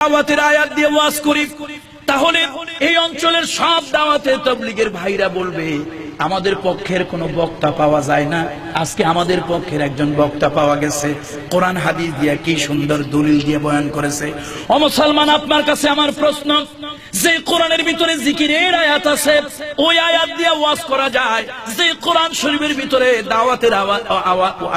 দাওয়াতের আয়াত দিয়ে ওয়াজ করি, তাহলে এই অঞ্চলের সব দাওয়াতে তাবলীগের ভাইরা বলবে আমাদের পক্ষের কোনো বক্তা পাওয়া যায় না। আজকে আমাদের পক্ষের একজন বক্তা পাওয়া গেছে, কোরআন হাদিস দিয়ে কি সুন্দর দলিল দিয়ে বয়ান করেছে। ও মুসলমান, আপনার কাছে আমার প্রশ্ন, যে কোরআনের ভিতরে জিকিরের আয়াত আছে ওই আয়াত দিয়ে ওয়াজ করা যায়, যে কোরআন শরীফের ভিতরে দাওয়াতের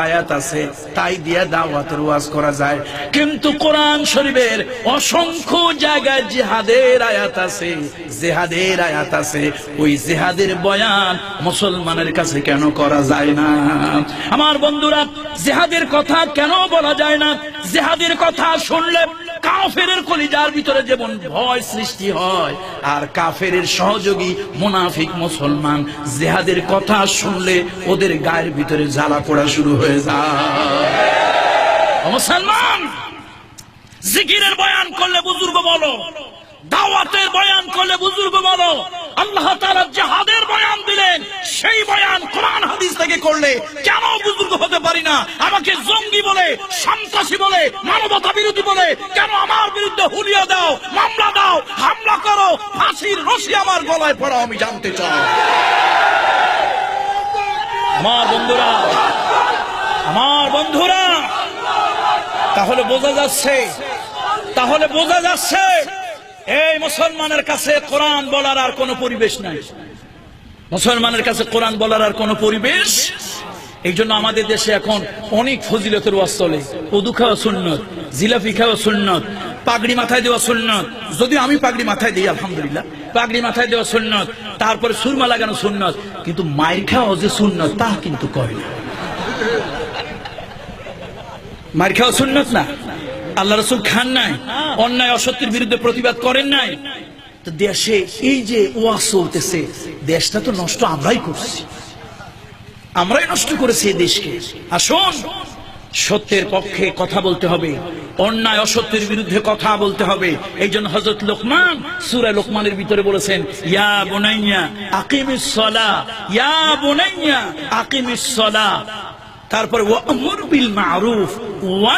আয়াত আছে তাই দিয়ে দাওয়াতের ওয়াজ করা যায়, কিন্তু কোরআন শরীফের অসংখ্য জায়গায় জিহাদের আয়াত আছে, জিহাদের আয়াত আছে, ওই জিহাদের বয়ান মুসলমানের কাছে কেন করা যায় না? আমার বন্ধুরা, জিহাদের কথা কেন বলা যায় না? জিহাদের কথা শুনলে কাফেরের কলিজার ভিতরে যেমন ভয় সৃষ্টি হয়, আর কাফেরের সহযোগী মুনাফিক মুসলমান জিহাদের কথা শুনলে ওদের গায়ের ভিতরে জ্বালা পোড়া শুরু হয়ে যায়। মুসলমান, জিকিরের বয়ান করলে বুজুর্গ বলো, দাওয়াতের বয়ান করলে বুজুর্গ বলো, আল্লাহ তাআলা জিহাদের বয়ান দিলেন, সেই বয়ান কোরআন হাদিস থেকে করলে কেন বুজুর্গ হতে পারি না? আমাকে জঙ্গি বলে, সন্ত্রাসী বলে, মানবতা বিরোধী বলে কেন আমার বিরুদ্ধে হুলিয়া দাও, মামলা দাও, হামলা করো, ফাঁসির রশি আমার গলায় পড়াও, আমি জানতে চাই। আমার বন্ধুরা, আমার বন্ধুরা, তাহলে বোঝা যাচ্ছে এই মুসলমানের কাছে কোরআন বলার আর কোনো পরিবেশ নাই। মুসলমানের কাছে কোরআন বলার আর কোনো পরিবেশ। এই জন্য আমাদের দেশে এখন অনেক ফজিলতের ওয়াজ চলে। ওদু খাওয়া সুন্নত, জিলাপি খাওয়া সুন্নত, পাগড়ি মাথায় দেওয়া সুন্নত, যদিও আমি পাগড়ি মাথায় দিই আলহামদুলিল্লাহ, পাগড়ি মাথায় দেওয়া সুন্নত, তারপরে সুরমা লাগানো সুন্নত, কিন্তু মাইর খাওয়া যে সুন্নত তা কিন্তু কয় না। মাইর খাওয়া সুন্নত না, আল্লাহ রাসূল খান নাই, অন্যায় অসত্যের বিরুদ্ধে প্রতিবাদ করেন নাই। তো দেশে এই যে ওয়াজ চলতেছে, দেশটা তো নষ্ট আমরাই করছি, আমরাই নষ্ট করেছি এই দেশকে। আসুন, সত্যের পক্ষে কথা বলতে হবে, অন্যায় অসত্যের বিরুদ্ধে কথা বলতে হবে। এই জন্য হযরত লোকমান সূরা লোকমানের ভিতরে বলেছেন, ইয়া বুনাইয়া আকিমিস সালাহ, ইয়া বুনাইয়া আকিমিস সালাহ, তারপরে ওয়া আমর বিল মারুফ ওয়া